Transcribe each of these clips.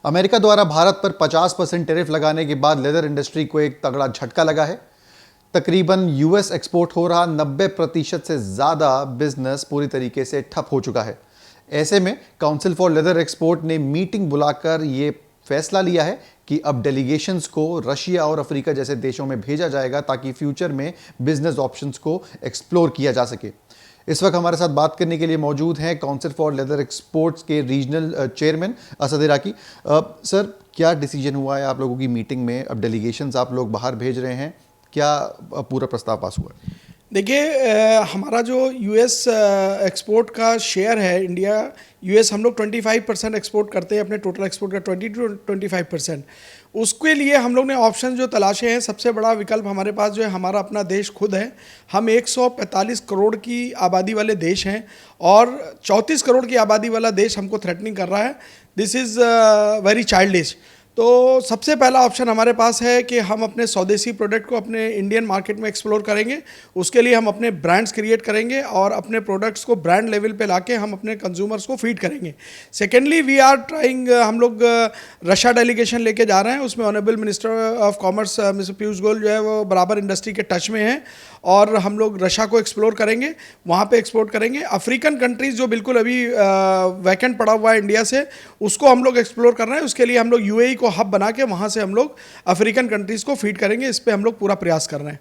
America द्वारा भारत पर 50% tariff लगाने के बाद लेदर इंडस्ट्री को एक तगड़ा झटका लगा है। तकरीबन यूएस एक्सपोर्ट हो रहा 90% से ज़्यादा बिजनेस पूरी तरीके से ठप हो चुका है। ऐसे में काउंसिल फॉर लेदर एक्सपोर्ट ने मीटिंग बुलाकर ये फैसला लिया है कि अब डेलीगेशंस को रशिया और अफ्रीका जैसे देशों में भेजा जाएगा ताकि फ्यूचर में बिजनेस ऑप्शंस को एक्सप्लोर किया जा सके। इस वक्त हमारे साथ बात करने के लिए मौजूद हैं काउंसिल फॉर लेदर एक्सपोर्ट्स के regional chairman Asad Iraqi. Sir, क्या डिसीजन हुआ है आप लोगों की मीटिंग में? अब डेलीगेशंस आप लोग बाहर भेज रहे हैं, क्या पूरा प्रस्ताव पास हुआ है? देखिए, हमारा जो यूएस एक्सपोर्ट का शेयर है, इंडिया यूएस हम लोग 25% एक्सपोर्ट करते हैं, अपने टोटल एक्सपोर्ट का 20 to 25%। उसके लिए हम लोग ने ऑप्शन जो तलाशे हैं, सबसे बड़ा विकल्प हमारे पास जो है हमारा अपना देश खुद है। हम 145 करोड़ की आबादी वाले देश हैं और 34 करोड़ की आबादी वाला देश हमको थ्रेटनिंग कर रहा है। This is very childish. तो सबसे पहला ऑप्शन हमारे पास है कि हम अपने स्वदेशी प्रोडक्ट को अपने इंडियन मार्केट में एक्सप्लोर करेंगे। उसके लिए हम अपने ब्रांड्स क्रिएट करेंगे और अपने प्रोडक्ट्स को ब्रांड लेवल पे लाके हम अपने कंज्यूमर्स को फीड करेंगे। सेकेंडली, वी आर ट्राइंग, हम लोग रशिया डेलीगेशन लेके जा रहे हैं। उसमें honourable minister of commerce mister Piyush Goyal जो है वो बराबर इंडस्ट्री के टच में हैं और हम लोग रशिया को एक्सप्लोर करेंगे, वहाँ पे एक्सपोर्ट करेंगे। अफ्रीकन कंट्रीज़ जो बिल्कुल अभी वैकेंट पड़ा हुआ है इंडिया से, उसको हम लोग एक्सप्लोर कर रहे हैं। उसके लिए हम लोग यूएई को हब बना के वहाँ से हम लोग अफ्रीकन कंट्रीज़ को फीड करेंगे। इस पर हम लोग पूरा प्रयास कर रहे हैं।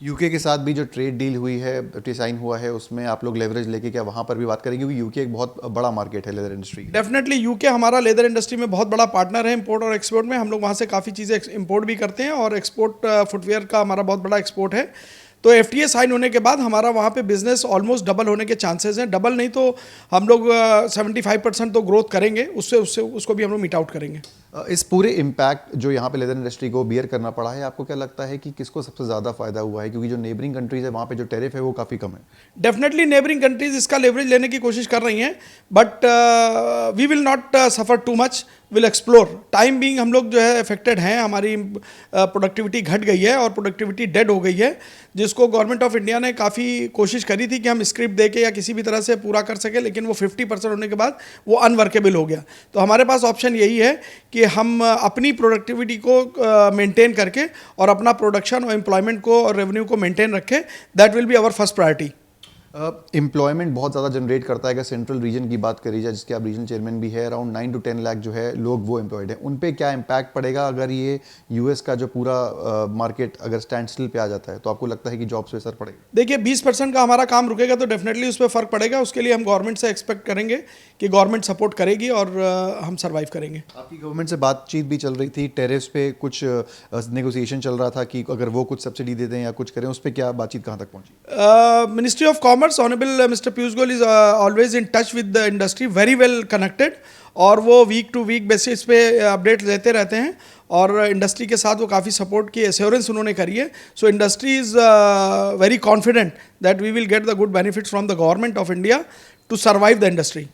यूके के साथ भी जो ट्रेड डील हुई है, साइन हुआ है, उसमें आप लोग लेवरेज लेके क्या वहाँ पर भी बात करेंगे? क्योंकि यूके एक बहुत बड़ा मार्केट है लेदर इंडस्ट्री। डेफिनेटली यूके हमारा लेदर इंडस्ट्री में बहुत बड़ा पार्टनर है, इंपोर्ट और एक्सपोर्ट में। हम लोग वहाँ से काफ़ी चीज़ें इंपोर्ट भी करते हैं और एक्सपोर्ट फुटवेयर का हमारा बहुत बड़ा एक्सपोर्ट है। तो एफटीए साइन होने के बाद हमारा वहाँ पे बिजनेस ऑलमोस्ट डबल होने के चांसेस हैं। डबल नहीं तो हम लोग 75% तो ग्रोथ करेंगे, उससे उससे उसको भी हम लोग मीट आउट करेंगे। इस पूरे इम्पैक्ट जो यहाँ पे लेदर इंडस्ट्री को बियर करना पड़ा है, आपको क्या लगता है कि किसको सबसे ज़्यादा फायदा हुआ है? क्योंकि जो नेबरिंग कंट्रीज है वहाँ पे जो टैरिफ है वो काफ़ी कम है। डेफिनेटली नेबरिंग कंट्रीज इसका लेवरेज लेने की कोशिश कर रही हैं, but we will not suffer too much, will explore. Time being हम लोग जो है अफेक्टेड हैं, हमारी प्रोडक्टिविटी घट गई है और प्रोडक्टिविटी डेड हो गई है, जिसको गवर्नमेंट ऑफ इंडिया ने काफ़ी कोशिश करी थी कि हम स्क्रिप्ट दे के या किसी भी तरह से पूरा कर सके, लेकिन वो 50% होने के बाद वो अनवर्केबल हो गया। तो हमारे पास ऑप्शन यही है कि हम अपनी प्रोडक्टिविटी को मेंटेन करके और अपना प्रोडक्शन और एम्प्लॉयमेंट को और रेवेन्यू को मेंटेन रखें। That will be our first priority. Employment बहुत ज़्यादा जनरेट करता है। अगर सेंट्रल रीजन की बात करी जाए, जिसके आप रीजनल चेयरमैन भी है, अराउंड 9 to 10 लाख जो है लोग वो एम्प्लॉयड हैं। उन पे क्या इम्पैक्ट पड़ेगा अगर ये यूएस का जो पूरा मार्केट अगर स्टैंड स्टिल पे आ जाता है? तो आपको लगता है कि जॉब्स पे असर पड़ेगा? देखिए, 20% का हमारा काम रुकेगा तो डेफिनेटली उस पर फ़र्क पड़ेगा। उसके लिए हम गवर्नमेंट से एक्सपेक्ट करेंगे कि गवर्नमेंट सपोर्ट करेगी और हम सर्वाइव करेंगे। आपकी गवर्नमेंट से बातचीत भी चल रही थी, टेरिफ्स पे कुछ नेगोशिएशन चल रहा था कि अगर वो कुछ सब्सिडी दे दें या कुछ करें, उस पर क्या बातचीत कहाँ तक पहुंची? Ministry of commerce honourable mister Piyush Goyal is always in touch with the industry, very well connected, और वो वीक टू वीक बेसिस पे अपडेट लेते रहते हैं और इंडस्ट्री के साथ वो काफ़ी सपोर्ट की एश्योरेंस उन्होंने करी है। So industry is very confident that we will get the good benefits from the government of India to survive the industry.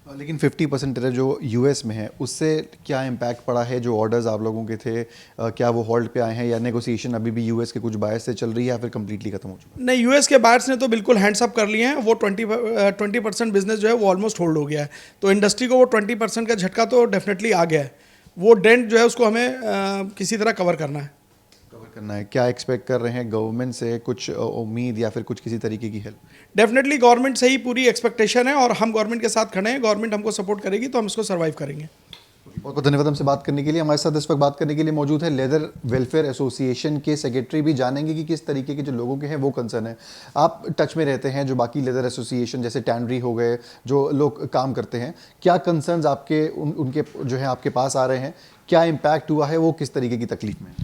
लेकिन 50% टैरिफ जो यूएस में है, उससे क्या इम्पैक्ट पड़ा है? जो ऑर्डर्स आप लोगों के थे, क्या वो होल्ड पे आए हैं या नेगोशिएशन अभी भी यूएस के कुछ बायर्स से चल रही है या फिर कंप्लीटली खत्म हो चुका है? नहीं, यूएस के बायर्स ने तो बिल्कुल हैंड्स अप कर लिए हैं। वो 20% बिजनेस जो है वो ऑलमोस्ट होल्ड हो गया है। तो इंडस्ट्री को वो 20% का झटका तो डेफिनेटली आ गया है। वो डेंट जो है उसको हमें किसी तरह कवर करना है। क्या एक्सपेक्ट कर रहे हैं गवर्नमेंट से? कुछ उम्मीद या फिर कुछ किसी तरीके की हेल्प? डेफिनेटली गवर्नमेंट से ही पूरी एक्सपेक्टेशन है और हम गवर्नमेंट के साथ खड़े हैं। गवर्नमेंट हमको सपोर्ट करेगी तो हम इसको सर्वाइव करेंगे। बहुत बहुत धन्यवाद हमसे बात करने के लिए। हमारे साथ इस वक्त बात करने के लिए मौजूद है लेदर वेलफेयर एसोसिएशन के सेक्रेटरी। भी जानेंगे कि किस तरीके के जो लोगों के हैं वो कंसर्न है। आप टच में रहते हैं जो बाकी लेदर एसोसिएशन जैसे टैनरी हो गए, जो लोग काम करते हैं, क्या कंसर्न्स आपके उनके जो है आपके पास आ रहे हैं? क्या इम्पैक्ट हुआ है? वो किस तरीके की तकलीफ में?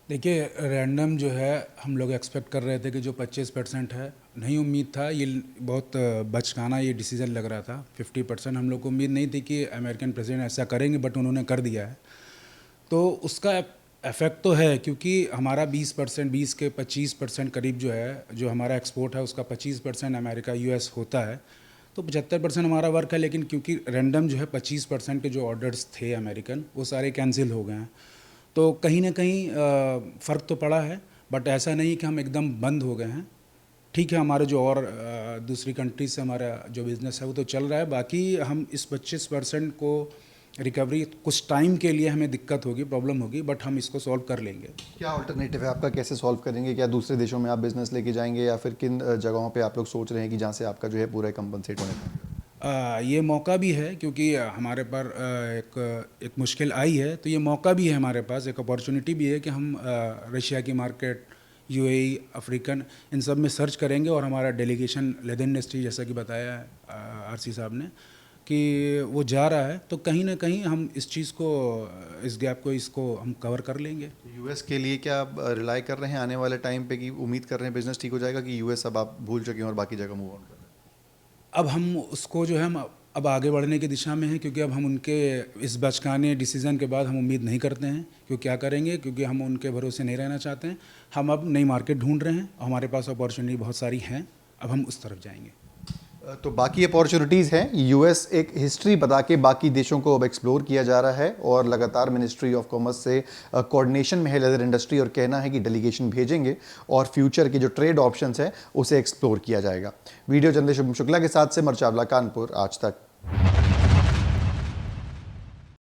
देखिए, रैंडम जो है हम लोग एक्सपेक्ट कर रहे थे कि जो 25% है, नहीं उम्मीद था, ये बहुत बचकाना ये डिसीज़न लग रहा था। 50% हम लोग को उम्मीद नहीं थी कि अमेरिकन प्रेसिडेंट ऐसा करेंगे, बट उन्होंने कर दिया है। तो उसका इफेक्ट तो है, क्योंकि हमारा 20 के 25% करीब जो है, जो हमारा एक्सपोर्ट है उसका 25% अमेरिका यूएस होता है। तो 75% हमारा वर्क है, लेकिन क्योंकि रैंडम जो है 25% के जो ऑर्डर्स थे अमेरिकन, वो सारे कैंसिल हो गए हैं। तो कहीं ना कहीं फ़र्क तो पड़ा है, बट ऐसा नहीं कि हम एकदम बंद हो गए हैं। ठीक है, हमारे जो और दूसरी कंट्रीज से हमारा जो बिज़नेस है वो तो चल रहा है। बाकी हम इस 25% को रिकवरी कुछ टाइम के लिए हमें दिक्कत होगी, प्रॉब्लम होगी, बट हम इसको सॉल्व कर लेंगे। क्या ऑल्टरनेटिव है आपका, कैसे सॉल्व करेंगे? क्या दूसरे देशों में आप बिजनेस लेके जाएंगे या फिर किन जगहों पे आप लोग सोच रहे हैं कि जहाँ से आपका जो है पूरा कंपनसेट होने का? ये मौका भी है क्योंकि हमारे पर एक मुश्किल आई है, तो ये मौका भी है हमारे पास, एक अपॉर्चुनिटी भी है कि हम रशिया की मार्केट, यूएई, अफ्रीकन, इन सब में सर्च करेंगे और हमारा डेलीगेशन लेदर इंडस्ट्री, जैसा कि बताया आरसी साहब ने कि वो जा रहा है, तो कहीं ना कहीं हम इस चीज़ को, इस गैप को, इसको हम कवर कर लेंगे। यूएस के लिए क्या आप रिलाई कर रहे हैं आने वाले टाइम पे, कि उम्मीद कर रहे हैं बिजनेस ठीक हो जाएगा, कि यूएस अब आप भूल चुके हैं और बाकी जगह मूव ऑन कर रहे हैं? अब हम उसको जो है, हम अब आगे बढ़ने की दिशा में हैं, क्योंकि अब हम उनके इस बचकाने डिसीज़न के बाद हम उम्मीद नहीं करते हैं कि क्या करेंगे, क्योंकि हम उनके भरोसे नहीं रहना चाहते हैं। हम अब नई मार्केट ढूंढ रहे हैं, हमारे पास अपॉर्चुनिटी बहुत सारी हैं, अब हम उस तरफ जाएंगे। तो बाकी अपॉर्चुनिटीज़ हैं। यूएस एक हिस्ट्री बता के बाकी देशों को अब एक्सप्लोर किया जा रहा है और लगातार मिनिस्ट्री ऑफ कॉमर्स से कोऑर्डिनेशन में है लेदर इंडस्ट्री, और कहना है कि डेलीगेशन भेजेंगे और फ्यूचर के जो ट्रेड ऑप्शंस है उसे एक्सप्लोर किया जाएगा। वीडियो जर्नलिस्ट शुभम शुक्ला के साथ से मर चावला, कानपुर, आज तक।